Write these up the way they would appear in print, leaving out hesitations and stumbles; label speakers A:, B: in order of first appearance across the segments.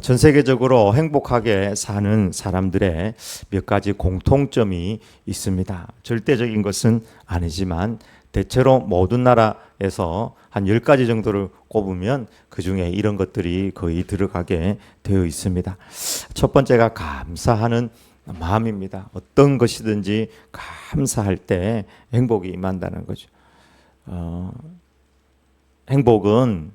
A: 전 세계적으로 행복하게 사는 사람들의 몇 가지 공통점이 있습니다. 절대적인 것은 아니지만 대체로 모든 나라에서 한 10가지 정도를 꼽으면 그 중에 이런 것들이 거의 들어가게 되어 있습니다. 첫 번째가 감사하는 마음입니다. 어떤 것이든지 감사할 때 행복이 임한다는 거죠. 행복은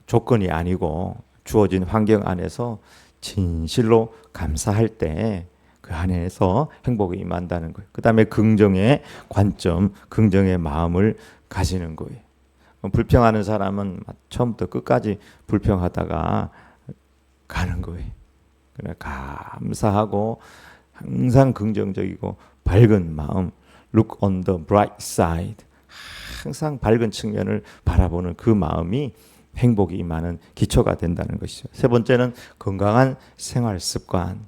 A: 조건이 아니고 주어진 환경 안에서 진실로 감사할 때 그 안에서 행복이 임한다는 거예요. 그 다음에 긍정의 관점, 긍정의 마음을 가지는 거예요. 불평하는 사람은 처음부터 끝까지 불평하다가 가는 거예요. 그래 감사하고 항상 긍정적이고 밝은 마음, look on the bright side. 항상 밝은 측면을 바라보는 그 마음이 행복이 임하는 기초가 된다는 것이죠. 세 번째는 건강한 생활 습관,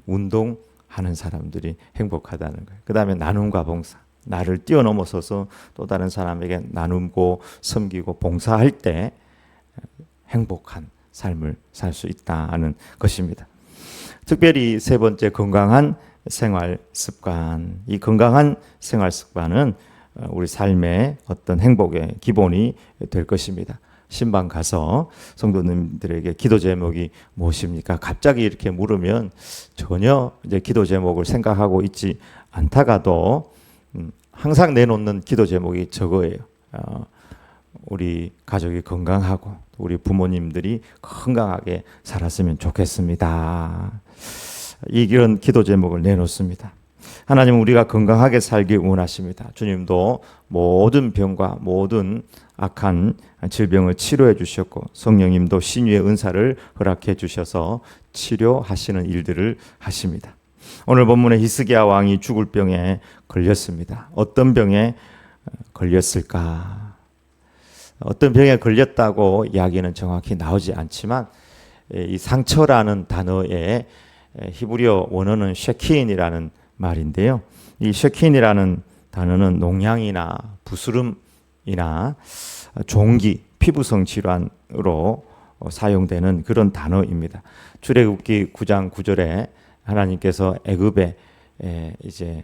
A: 운동하는 사람들이 행복하다는 거예요. 그 다음에 나눔과 봉사, 나를 뛰어넘어서서 또 다른 사람에게 나눔고 섬기고 봉사할 때 행복한 삶을 살 수 있다는 것입니다. 특별히 세 번째 건강한 생활 습관. 이 건강한 생활 습관은 우리 삶의 어떤 행복의 기본이 될 것입니다. 신방 가서 성도님들에게 기도 제목이 무엇입니까? 갑자기 이렇게 물으면 전혀 이제 기도 제목을 생각하고 있지 않다가도 항상 내놓는 기도 제목이 저거예요. 우리 가족이 건강하고 우리 부모님들이 건강하게 살았으면 좋겠습니다. 이런 기도 제목을 내놓습니다. 하나님은 우리가 건강하게 살기 원하십니다. 주님도 모든 병과 모든 악한 질병을 치료해 주셨고 성령님도 신유의 은사를 허락해 주셔서 치료하시는 일들을 하십니다. 오늘 본문에 히스기야 왕이 죽을 병에 걸렸습니다. 어떤 병에 걸렸을까? 어떤 병에 걸렸다고 이야기는 정확히 나오지 않지만 이 상처라는 단어의 히브리어 원어는 쉐킨이라는 말인데요. 이 쉐킨이라는 단어는 농양이나 부스름이나 종기, 피부성 질환으로 사용되는 그런 단어입니다. 출애굽기 9장 9절에 하나님께서 애굽에 이제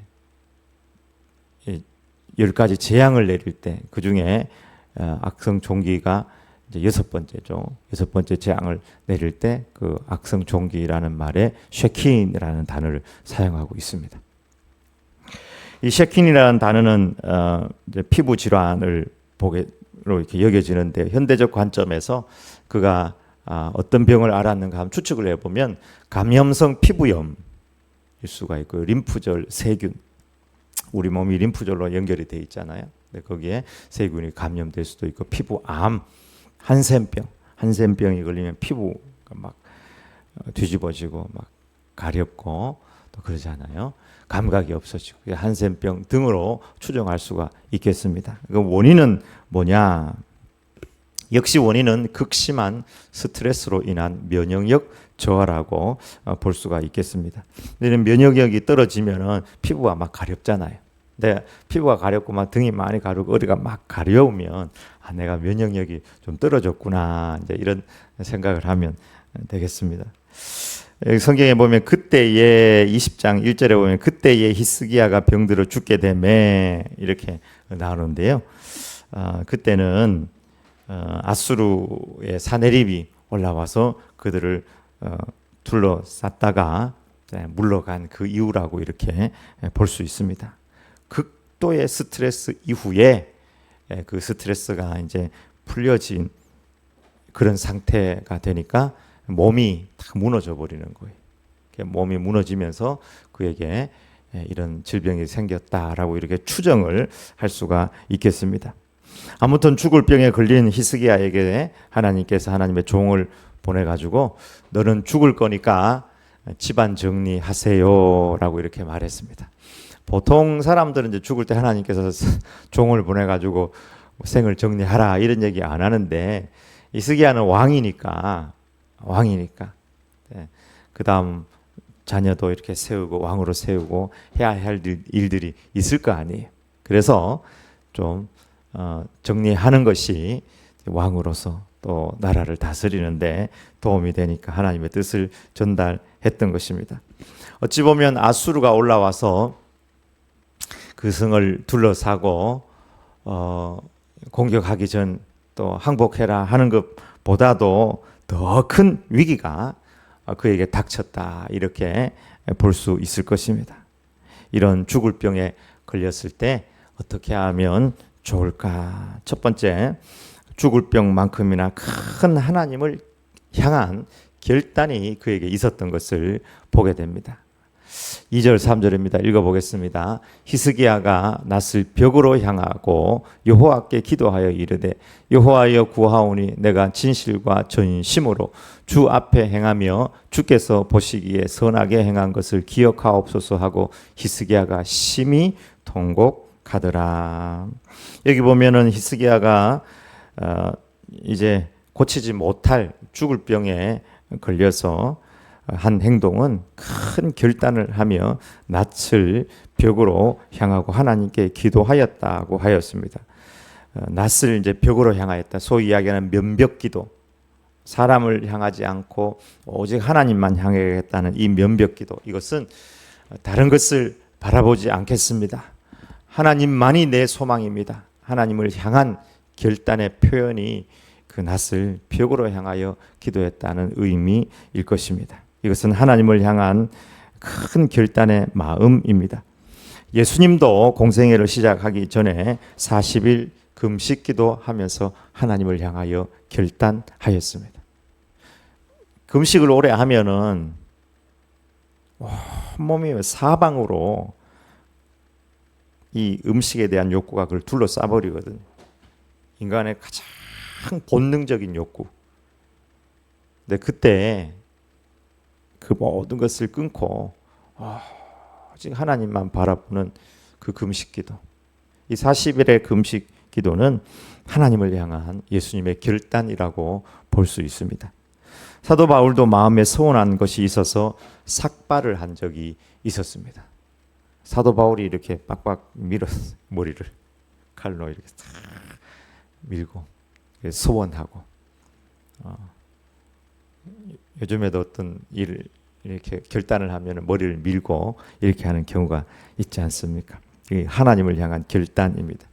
A: 10가지 재앙을 내릴 때 그 중에 악성 종기가 이제 여섯 번째 재앙을 내릴 때 그 악성 종기라는 말에 쉐킨이라는 단어를 사용하고 있습니다. 이 쉐킨이라는 단어는 이제 피부 질환을 보게로 이렇게 여겨지는데 현대적 관점에서 그가 어떤 병을 앓았는가 하면 추측을 해보면 감염성 피부염일 수가 있고 림프절 세균, 우리 몸이 림프절로 연결이 돼 있잖아요. 거기에 세균이 감염될 수도 있고 피부암, 한센병이 걸리면 피부가 막 뒤집어지고 막 가렵고 또 그러잖아요. 감각이 없어지고 한센병 등으로 추정할 수가 있겠습니다. 그 원인은 뭐냐? 역시 원인은 극심한 스트레스로 인한 면역력 저하라고 볼 수가 있겠습니다. 면역력이 떨어지면은 피부가 막 가렵잖아요. 근데 피부가 가렵고 막 등이 많이 가렵고 어디가 막 가려우면 내가 면역력이 좀 떨어졌구나 이제 이런 생각을 하면 되겠습니다. 여기 성경에 보면 그때에 20장 1절에 보면 그때에 히스기야가 병들어 죽게 되매 이렇게 나오는데요. 그때는 아수르의 사내립이 올라와서 그들을 둘러쌌다가 물러간 그 이후라고 이렇게 볼 수 있습니다. 극도의 스트레스 이후에 그 스트레스가 이제 풀려진 그런 상태가 되니까 몸이 다 무너져 버리는 거예요. 몸이 무너지면서 그에게 이런 질병이 생겼다라고 이렇게 추정을 할 수가 있겠습니다. 아무튼 죽을 병에 걸린 히스기야에게 하나님께서 하나님의 종을 보내가지고 너는 죽을 거니까 집안 정리하세요라고 이렇게 말했습니다. 보통 사람들은 이제 죽을 때 하나님께서 종을 보내가지고 생을 정리하라 이런 얘기 안 하는데 히스기야는 왕이니까 그 다음 자녀도 이렇게 세우고 왕으로 세우고 해야 할 일들이 있을 거 아니에요. 그래서 좀 정리하는 것이 왕으로서 또 나라를 다스리는데 도움이 되니까 하나님의 뜻을 전달했던 것입니다. 어찌 보면 아수르가 올라와서 그 성을 둘러싸고 공격하기 전 또 항복해라 하는 것보다도 더 큰 위기가 그에게 닥쳤다, 이렇게 볼 수 있을 것입니다. 이런 죽을 병에 걸렸을 때 어떻게 하면 좋을까? 첫 번째, 죽을 병만큼이나 큰 하나님을 향한 결단이 그에게 있었던 것을 보게 됩니다. 2절 3절입니다. 읽어보겠습니다. 히스기야가 낯을 벽으로 향하고 여호와께 기도하여 이르되 여호와여 구하오니 내가 진실과 전심으로 주 앞에 행하며 주께서 보시기에 선하게 행한 것을 기억하옵소서 하고 히스기야가 심히 통곡하더라. 여기 보면은 히스기야가 이제 고치지 못할 죽을 병에 걸려서 한 행동은 큰 결단을 하며 낯을 벽으로 향하고 하나님께 기도하였다고 하였습니다. 낯을 이제 벽으로 향하였다. 소위 이야기하는 면벽기도. 사람을 향하지 않고 오직 하나님만 향하겠다는 이 면벽기도. 이것은 다른 것을 바라보지 않겠습니다. 하나님만이 내 소망입니다. 하나님을 향한 결단의 표현이 그 낯을 벽으로 향하여 기도했다는 의미일 것입니다. 이것은 하나님을 향한 큰 결단의 마음입니다. 예수님도 공생애를 시작하기 전에 40일 금식 기도하면서 하나님을 향하여 결단하였습니다. 금식을 오래 하면은 몸이 사방으로 이 음식에 대한 욕구가 그걸 둘러싸버리거든요. 인간의 가장 본능적인 욕구. 근데 그때 그 모든 것을 끊고 오직 하나님만 바라보는 그 금식기도, 이 40일의 금식기도는 하나님을 향한 예수님의 결단이라고 볼 수 있습니다. 사도 바울도 마음에 서운한 것이 있어서 삭발을 한 적이 있었습니다. 사도 바울이 이렇게 빡빡 밀었어요. 머리를 칼로 이렇게 탁 밀고 서원하고. 요즘에도 어떤 일을 이렇게 결단을 하면 머리를 밀고 이렇게 하는 경우가 있지 않습니까? 이 하나님을 향한 결단입니다.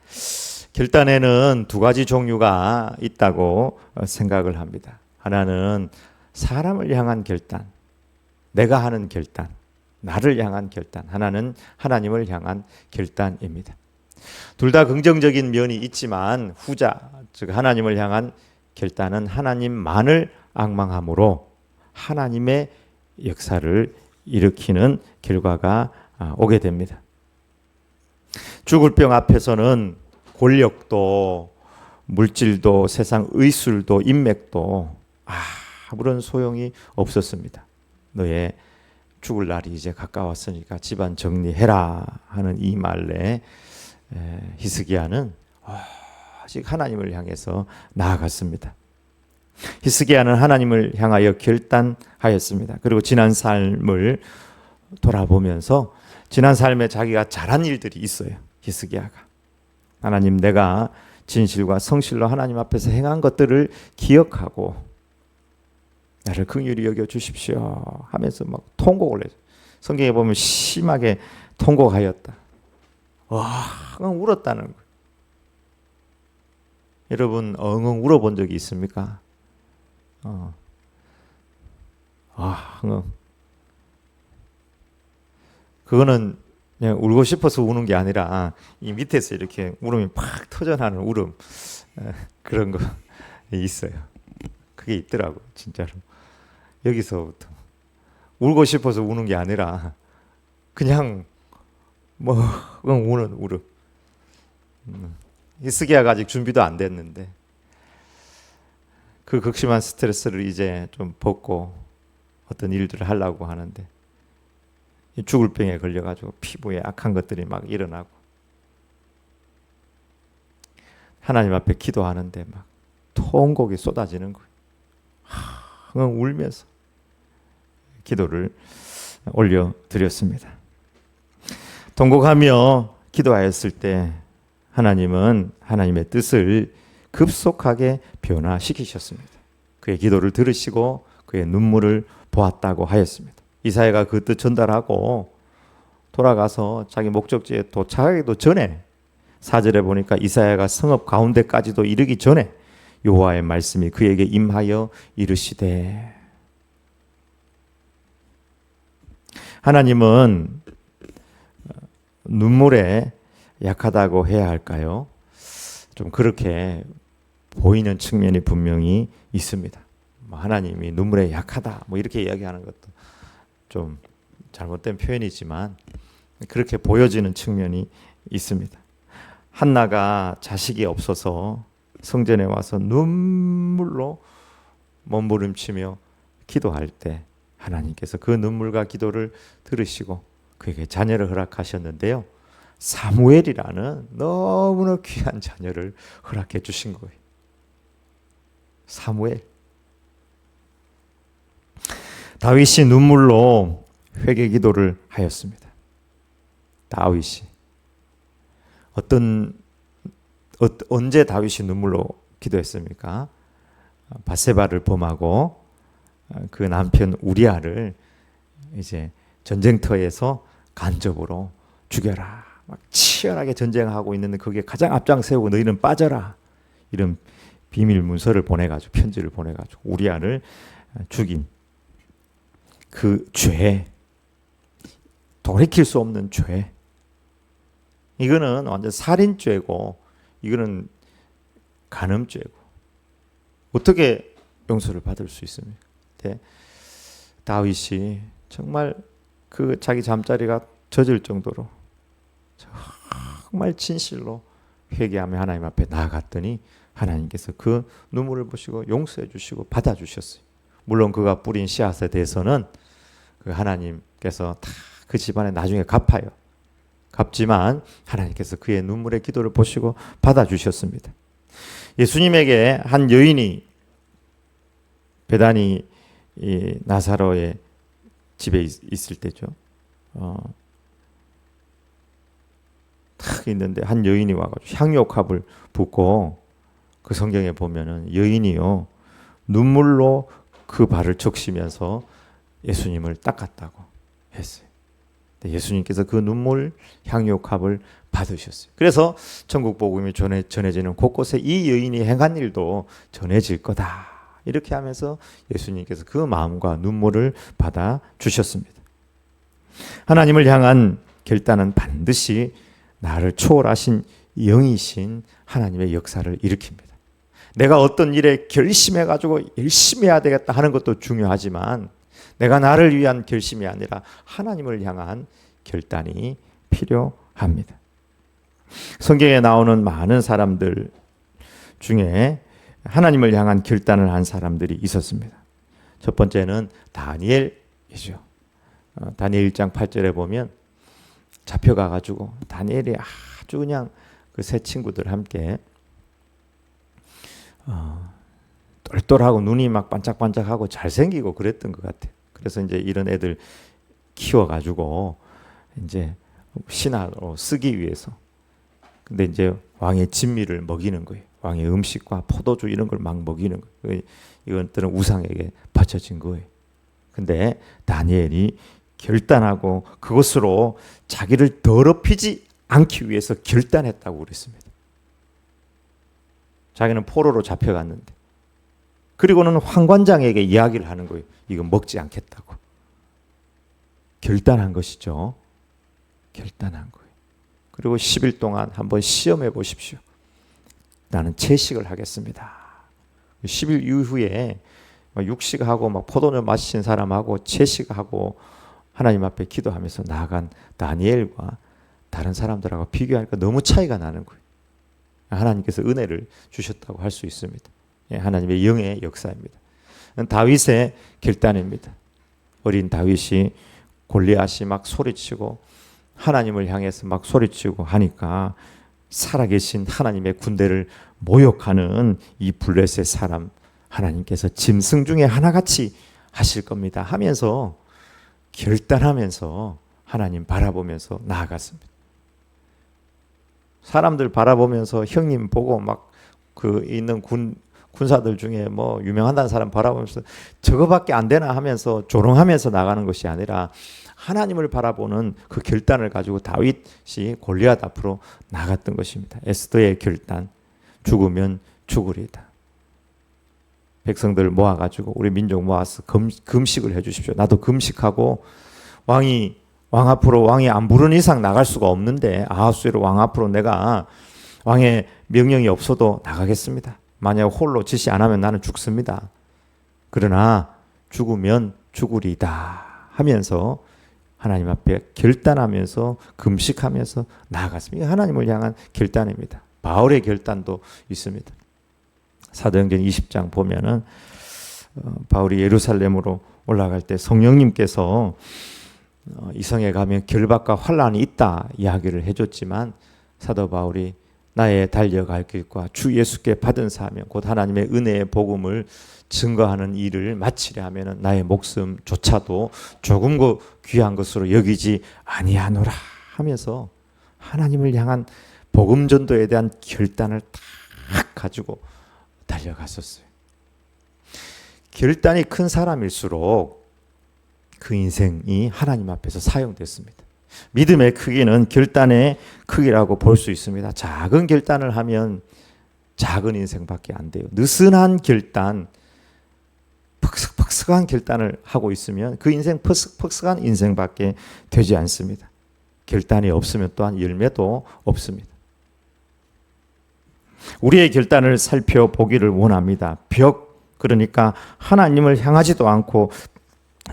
A: 결단에는 두 가지 종류가 있다고 생각을 합니다. 하나는 사람을 향한 결단, 내가 하는 결단, 나를 향한 결단. 하나는 하나님을 향한 결단입니다. 둘 다 긍정적인 면이 있지만 후자, 즉 하나님을 향한 결단은 하나님만을 앙망함으로 하나님의 역사를 일으키는 결과가 오게 됩니다. 죽을 병 앞에서는 권력도 물질도 세상 의술도 인맥도 아무런 소용이 없었습니다. 너의 죽을 날이 이제 가까웠으니까 집안 정리해라 하는 이 말에 히스기야는 아직 하나님을 향해서 나아갔습니다. 히스기야는 하나님을 향하여 결단하였습니다. 그리고 지난 삶을 돌아보면서 지난 삶에 자기가 잘한 일들이 있어요. 히스기야가 하나님, 내가 진실과 성실로 하나님 앞에서 행한 것들을 기억하고 나를 긍휼히 여겨 주십시오 하면서 막 통곡을 해요. 성경에 보면 심하게 통곡하였다. 엉엉 울었다는 거예요. 여러분 엉엉 울어본 적이 있습니까? 엉엉. 그거는 그냥 울고 싶어서 우는 게 아니라 이 밑에서 이렇게 울음이 팍 터져나는 울음, 그런 거 있어요. 그게 있더라고 진짜로. 여기서부터 울고 싶어서 우는 게 아니라 그냥 뭐 우는 울음. 히스기야가 아직 준비도 안 됐는데 그 극심한 스트레스를 이제 좀 벗고 어떤 일들을 하려고 하는데 죽을 병에 걸려가지고 피부에 악한 것들이 막 일어나고 하나님 앞에 기도하는데 막 통곡이 쏟아지는 거예요. 울면서 기도를 올려드렸습니다. 통곡하며 기도하였을 때 하나님은 하나님의 뜻을 급속하게 변화시키셨습니다. 그의 기도를 들으시고 그의 눈물을 보았다고 하였습니다. 이사야가 그 뜻 전달하고 돌아가서 자기 목적지에 도착하기도 전에 4절에 보니까 이사야가 성읍 가운데까지도 이르기 전에 여호와의 말씀이 그에게 임하여 이르시되. 하나님은 눈물에 약하다고 해야 할까요? 좀 그렇게 보이는 측면이 분명히 있습니다. 하나님이 눈물에 약하다 이렇게 이야기하는 것도 좀 잘못된 표현이지만 그렇게 보여지는 측면이 있습니다. 한나가 자식이 없어서 성전에 와서 눈물로 몸부림치며 기도할 때 하나님께서 그 눈물과 기도를 들으시고 그에게 자녀를 허락하셨는데요. 사무엘이라는 너무나 귀한 자녀를 허락해 주신 거예요. 사무엘. 다윗이 눈물로 회개 기도를 하였습니다. 다윗이 언제 다윗이 눈물로 기도했습니까? 밧세바를 범하고 그 남편 우리아를 이제 전쟁터에서 간접으로 죽여라. 막 치열하게 전쟁하고 있는데 거기에 가장 앞장 세우고 너희는 빠져라. 이런 비밀 문서를 보내가지고 편지를 보내가지고 우리아를 죽인 그 죄, 돌이킬 수 없는 죄. 이거는 완전 살인죄고 이거는 간음죄고 어떻게 용서를 받을 수 있습니까? 다윗이 정말 그 자기 잠자리가 젖을 정도로 정말 진실로 회개하며 하나님 앞에 나아갔더니 하나님께서 그 눈물을 보시고 용서해 주시고 받아주셨어요. 물론 그가 뿌린 씨앗에 대해서는 그 하나님께서 다 그 집안에 나중에 갚아요. 갚지만 하나님께서 그의 눈물의 기도를 보시고 받아주셨습니다. 예수님에게 한 여인이 베다니 나사로의 집에 있을 때죠. 탁 있는데 한 여인이 와가지고 향유옥합을 붓고 그 성경에 보면은 여인이요 눈물로 그 발을 적시면서 예수님을 닦았다고 했어요. 예수님께서 그 눈물 향유옥합을 받으셨어요. 그래서 천국 복음이 전해지는 곳곳에 이 여인이 행한 일도 전해질 거다. 이렇게 하면서 예수님께서 그 마음과 눈물을 받아 주셨습니다. 하나님을 향한 결단은 반드시 나를 초월하신 영이신 하나님의 역사를 일으킵니다. 내가 어떤 일에 결심해가지고 열심히 해야 되겠다 하는 것도 중요하지만 내가 나를 위한 결심이 아니라 하나님을 향한 결단이 필요합니다. 성경에 나오는 많은 사람들 중에 하나님을 향한 결단을 한 사람들이 있었습니다. 첫 번째는 다니엘이죠. 다니엘 1장 8절에 보면 잡혀가가지고 다니엘이 아주 그냥 그 세 친구들 함께 똘똘하고 눈이 막 반짝반짝하고 잘생기고 그랬던 것 같아요. 그래서 이제 이런 애들 키워가지고 이제 신하로 쓰기 위해서. 근데 이제 왕의 진미를 먹이는 거예요. 왕의 음식과 포도주 이런 걸 막 먹이는 거예요. 이것들은 우상에게 바쳐진 거예요. 근데 다니엘이 결단하고 그것으로 자기를 더럽히지 않기 위해서 결단했다고 그랬습니다. 자기는 포로로 잡혀갔는데 그리고는 황관장에게 이야기를 하는 거예요. 이거 먹지 않겠다고. 결단한 것이죠. 결단한 거예요. 그리고 10일 동안 한번 시험해 보십시오. 나는 채식을 하겠습니다. 10일 이후에 육식하고 막 포도주 마신 사람하고 채식하고 하나님 앞에 기도하면서 나아간 다니엘과 다른 사람들하고 비교하니까 너무 차이가 나는 거예요. 하나님께서 은혜를 주셨다고 할 수 있습니다. 하나님의 영의 역사입니다. 다윗의 결단입니다. 어린 다윗이 골리앗이 막 소리치고 하나님을 향해서 막 소리치고 하니까 살아계신 하나님의 군대를 모욕하는 이 블레셋 사람 하나님께서 짐승 중에 하나같이 하실 겁니다 하면서 결단하면서 하나님 바라보면서 나아갔습니다. 사람들 바라보면서 형님 보고 막 그 있는 군사들 중에 뭐 유명하다는 사람 바라보면서 저거밖에 안 되나 하면서 조롱하면서 나가는 것이 아니라 하나님을 바라보는 그 결단을 가지고 다윗이 골리앗 앞으로 나갔던 것입니다. 에스더의 결단, 죽으면 죽으리다. 백성들 모아가지고 우리 민족 모아서 금식을 해주십시오. 나도 금식하고 왕 앞으로 왕이 안 부른 이상 나갈 수가 없는데 아하수에로 왕 앞으로 내가 왕의 명령이 없어도 나가겠습니다. 만약 홀로 지시 안 하면 나는 죽습니다. 그러나 죽으면 죽으리다 하면서 하나님 앞에 결단하면서 금식하면서 나아갔습니다. 이게 하나님을 향한 결단입니다. 바울의 결단도 있습니다. 사도행전 20장 보면은 바울이 예루살렘으로 올라갈 때 성령님께서 이성에 가면 결박과 환란이 있다 이야기를 해줬지만 사도 바울이 나의 달려갈 길과 주 예수께 받은 사명 곧 하나님의 은혜의 복음을 증거하는 일을 마치려 하면 나의 목숨조차도 조금 귀한 것으로 여기지 아니하노라 하면서 하나님을 향한 복음 전도에 대한 결단을 딱 가지고 달려갔었어요. 결단이 큰 사람일수록 그 인생이 하나님 앞에서 사용됐습니다. 믿음의 크기는 결단의 크기라고 볼 수 있습니다. 작은 결단을 하면 작은 인생밖에 안 돼요. 느슨한 결단, 퍽석퍽석한 결단을 하고 있으면 그 인생 퍽석퍽석한 인생밖에 되지 않습니다. 결단이 없으면 또한 열매도 없습니다. 우리의 결단을 살펴보기를 원합니다. 그러니까 하나님을 향하지도 않고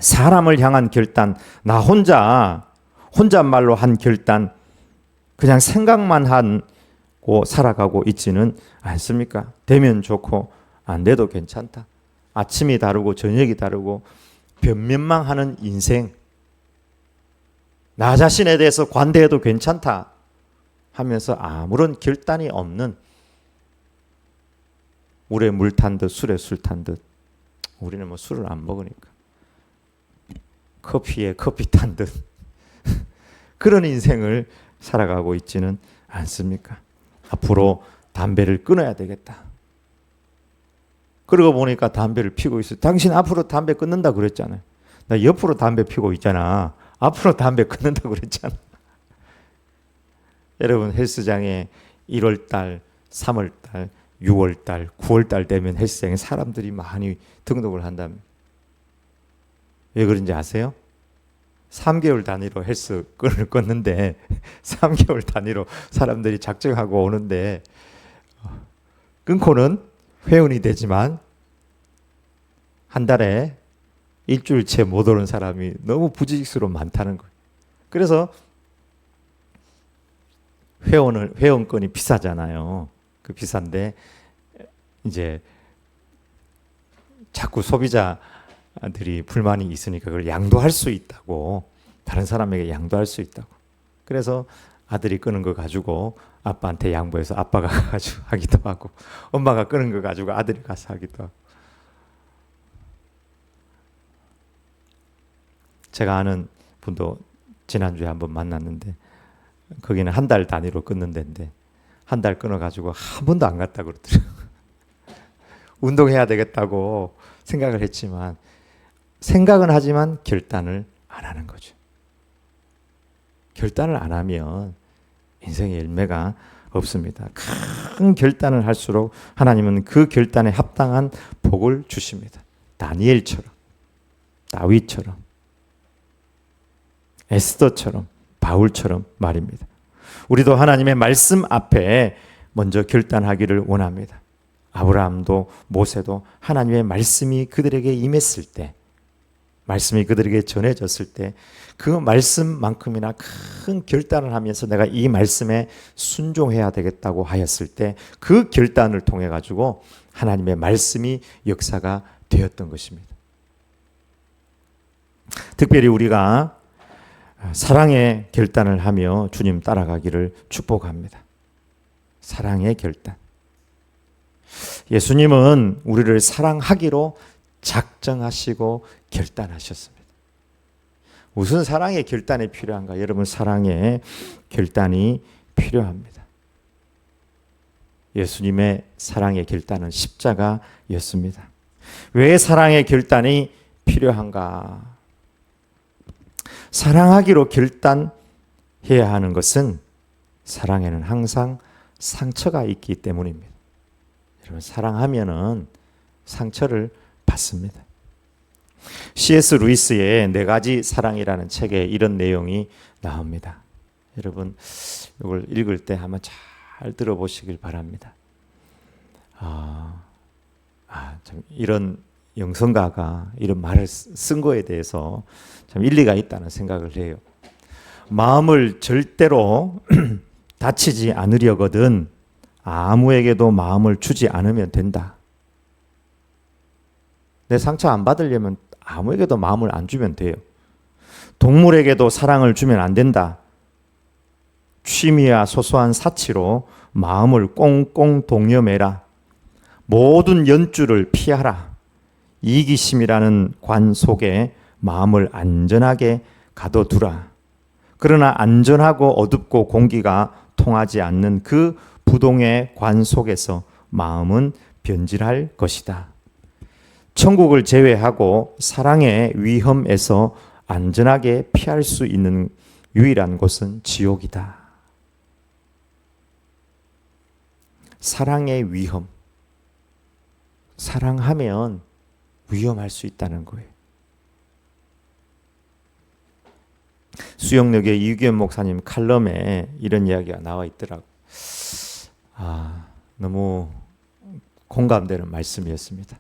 A: 사람을 향한 결단, 나 혼잣말로 한 결단, 그냥 생각만 하고 살아가고 있지는 않습니까? 되면 좋고 안 돼도 괜찮다. 아침이 다르고 저녁이 다르고 변면만 하는 인생, 나 자신에 대해서 관대해도 괜찮다 하면서 아무런 결단이 없는 물에 물 탄 듯 술에 술 탄 듯, 우리는 뭐 술을 안 먹으니까 커피에 커피 탄 듯 그런 인생을 살아가고 있지는 않습니까? 앞으로 담배를 끊어야 되겠다. 그러고 보니까 담배를 피고 있어요. 당신 앞으로 담배 끊는다 그랬잖아요. 나 옆으로 담배 피고 있잖아. 앞으로 담배 끊는다 그랬잖아. 여러분 헬스장에 1월달, 3월달, 6월달, 9월달 되면 헬스장에 사람들이 많이 등록을 한다면 왜 그런지 아세요? 3개월 단위로 헬스권을 끊는데 3개월 단위로 사람들이 작정하고 오는데 끊고는 회원이 되지만 한 달에 일주일째 못 오는 사람이 너무 부지식스러워 많다는 거예요. 그래서 회원권이 비싸잖아요. 그 비싼데 이제 자꾸 소비자들이 불만이 있으니까 그걸 양도할 수 있다고, 다른 사람에게 양도할 수 있다고. 그래서 아들이 끄는 거 가지고 아빠한테 양보해서 아빠가 가지고 하기도 하고, 엄마가 끄는 거 가지고 아들이 가서 하기도 하고. 제가 아는 분도 지난주에 한번 만났는데 거기는 한 달 단위로 끊는 데인데 한 달 끊어가지고 한 번도 안 갔다 그러더라고요. 운동해야 되겠다고 생각을 했지만, 생각은 하지만 결단을 안 하는 거죠. 결단을 안 하면 인생의 열매가 없습니다. 큰 결단을 할수록 하나님은 그 결단에 합당한 복을 주십니다. 다니엘처럼, 다윗처럼, 에스더처럼, 바울처럼 말입니다. 우리도 하나님의 말씀 앞에 먼저 결단하기를 원합니다. 아브라함도 모세도 하나님의 말씀이 그들에게 임했을 때, 말씀이 그들에게 전해졌을 때 그 말씀만큼이나 큰 결단을 하면서 내가 이 말씀에 순종해야 되겠다고 하였을 때 그 결단을 통해 가지고 하나님의 말씀이 역사가 되었던 것입니다. 특별히 우리가 사랑의 결단을 하며 주님 따라가기를 축복합니다. 사랑의 결단. 예수님은 우리를 사랑하기로 작정하시고 결단하셨습니다. 무슨 사랑의 결단이 필요한가? 여러분, 사랑의 결단이 필요합니다. 예수님의 사랑의 결단은 십자가였습니다. 왜 사랑의 결단이 필요한가? 사랑하기로 결단해야 하는 것은 사랑에는 항상 상처가 있기 때문입니다. 여러분, 사랑하면은 상처를 받습니다. C.S. 루이스의 4가지 사랑이라는 책에 이런 내용이 나옵니다. 여러분, 이걸 읽을 때 한번 잘 들어보시길 바랍니다. 참 이런 영성가가 이런 말을 쓴 거에 대해서 참 일리가 있다는 생각을 해요. 마음을 절대로 다치지 않으려거든 아무에게도 마음을 주지 않으면 된다. 내 상처 안 받으려면 아무에게도 마음을 안 주면 돼요. 동물에게도 사랑을 주면 안 된다. 취미와 소소한 사치로 마음을 꽁꽁 동여매라. 모든 연주를 피하라. 이기심이라는 관 속에 마음을 안전하게 가둬두라. 그러나 안전하고 어둡고 공기가 통하지 않는 그 부동의 관 속에서 마음은 변질할 것이다. 천국을 제외하고 사랑의 위험에서 안전하게 피할 수 있는 유일한 곳은 지옥이다. 사랑의 위험. 사랑하면 위험할 수 있다는 거예요. 수영역의 이규현 목사님 칼럼에 이런 이야기가 나와 있더라고요. 너무 공감되는 말씀이었습니다.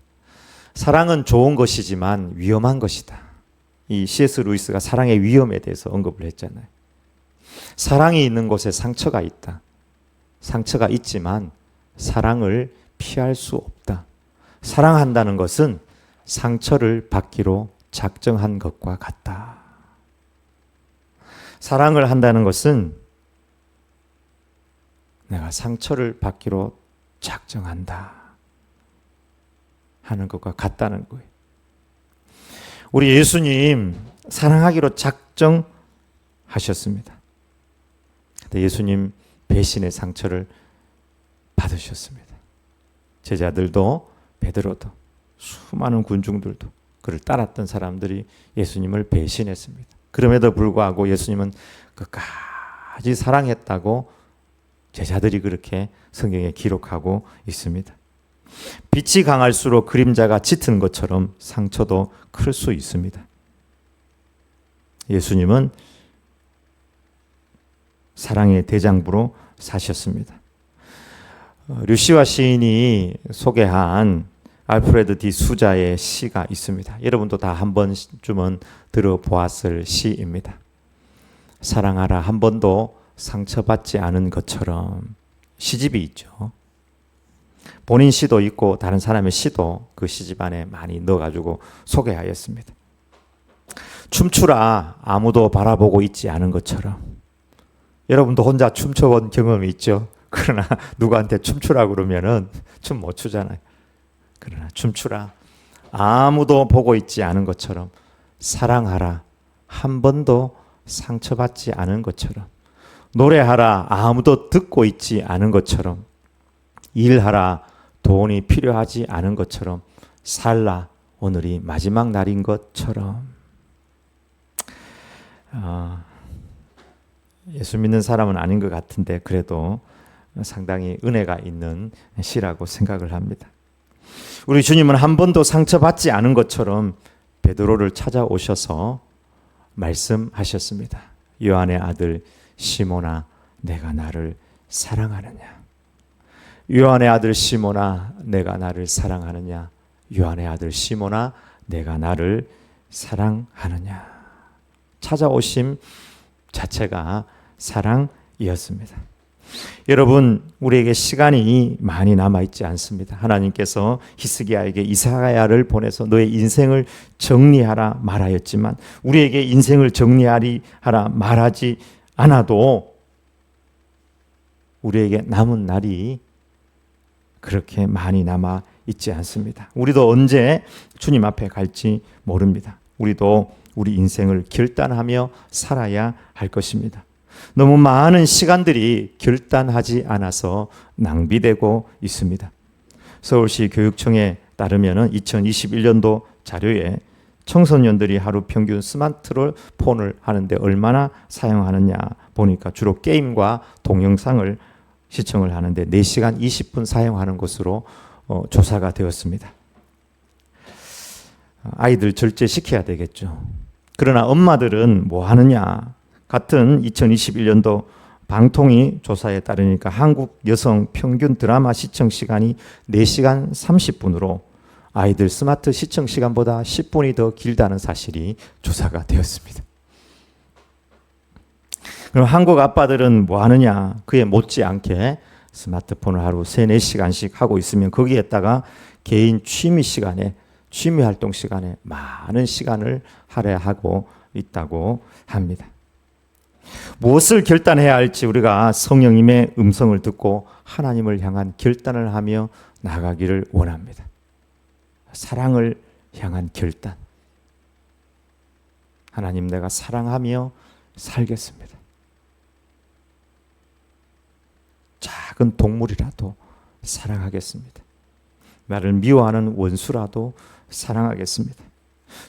A: 사랑은 좋은 것이지만 위험한 것이다. 이 C.S. 루이스가 사랑의 위험에 대해서 언급을 했잖아요. 사랑이 있는 곳에 상처가 있다. 상처가 있지만 사랑을 피할 수 없다. 사랑한다는 것은 상처를 받기로 작정한 것과 같다. 사랑을 한다는 것은 내가 상처를 받기로 작정한다 하는 것과 같다는 거예요. 우리 예수님 사랑하기로 작정하셨습니다. 근데 예수님 배신의 상처를 받으셨습니다. 제자들도 베드로도 수많은 군중들도 그를 따랐던 사람들이 예수님을 배신했습니다. 그럼에도 불구하고 예수님은 끝까지 사랑했다고 제자들이 그렇게 성경에 기록하고 있습니다. 빛이 강할수록 그림자가 짙은 것처럼 상처도 클 수 있습니다. 예수님은 사랑의 대장부로 사셨습니다. 류시와 시인이 소개한 알프레드 디 수자의 시가 있습니다. 여러분도 다 한 번쯤은 들어보았을 시입니다. 사랑하라 한 번도 상처받지 않은 것처럼. 시집이 있죠. 본인 시도 있고 다른 사람의 시도 그 시집 안에 많이 넣어가지고 소개하였습니다. 춤추라 아무도 바라보고 있지 않은 것처럼. 여러분도 혼자 춤춰본 경험이 있죠. 그러나 누구한테 춤추라 그러면은 춤 못 추잖아요. 그러나 춤추라 아무도 보고 있지 않은 것처럼. 사랑하라 한 번도 상처받지 않은 것처럼. 노래하라 아무도 듣고 있지 않은 것처럼. 일하라 돈이 필요하지 않은 것처럼. 살라 오늘이 마지막 날인 것처럼. 예수 믿는 사람은 아닌 것 같은데 그래도 상당히 은혜가 있는 시라고 생각을 합니다. 우리 주님은 한 번도 상처받지 않은 것처럼 베드로를 찾아오셔서 말씀하셨습니다. 요한의 아들 시몬아 내가 나를 사랑하느냐. 요한의 아들 시몬아 내가 나를 사랑하느냐. 요한의 아들 시몬아 내가 나를 사랑하느냐. 찾아오심 자체가 사랑이었습니다. 여러분 우리에게 시간이 많이 남아있지 않습니다. 하나님께서 히스기야에게 이사야를 보내서 너의 인생을 정리하라 말하였지만 우리에게 인생을 정리하라 말하지 않아도 우리에게 남은 날이 그렇게 많이 남아있지 않습니다. 우리도 언제 주님 앞에 갈지 모릅니다. 우리도 우리 인생을 결단하며 살아야 할 것입니다. 너무 많은 시간들이 결단하지 않아서 낭비되고 있습니다. 서울시 교육청에 따르면 2021년도 자료에 청소년들이 하루 평균 스마트폰을 하는데 얼마나 사용하느냐 보니까 주로 게임과 동영상을 시청을 하는데 4시간 20분 사용하는 것으로 조사가 되었습니다. 아이들 절제시켜야 되겠죠. 그러나 엄마들은 뭐 하느냐? 같은 2021년도 방통위 조사에 따르니까 한국 여성 평균 드라마 시청 시간이 4시간 30분으로 아이들 스마트 시청 시간보다 10분이 더 길다는 사실이 조사가 되었습니다. 그럼 한국 아빠들은 뭐 하느냐? 그에 못지않게 스마트폰을 하루 3, 4시간씩 하고 있으면 거기에다가 개인 취미 시간에, 취미 활동 시간에 많은 시간을 할애하고 있다고 합니다. 무엇을 결단해야 할지 우리가 성령님의 음성을 듣고 하나님을 향한 결단을 하며 나가기를 원합니다. 사랑을 향한 결단. 하나님, 내가 사랑하며 살겠습니다. 작은 동물이라도 사랑하겠습니다. 나를 미워하는 원수라도 사랑하겠습니다.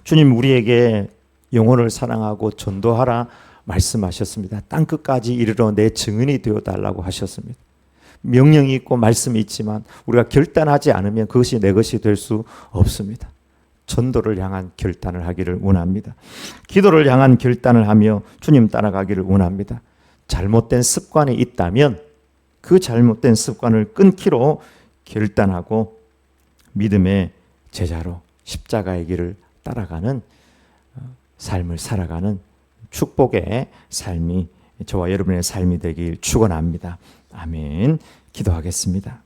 A: 주님, 우리에게 영혼을 사랑하고 전도하라 말씀하셨습니다. 땅끝까지 이르러 내 증인이 되어달라고 하셨습니다. 명령이 있고 말씀이 있지만 우리가 결단하지 않으면 그것이 내 것이 될 수 없습니다. 전도를 향한 결단을 하기를 원합니다. 기도를 향한 결단을 하며 주님 따라가기를 원합니다. 잘못된 습관이 있다면 그 잘못된 습관을 끊기로 결단하고 믿음의 제자로 십자가의 길을 따라가는 삶을 살아가는 축복의 삶이 저와 여러분의 삶이 되길 축원합니다. 아멘. 기도하겠습니다.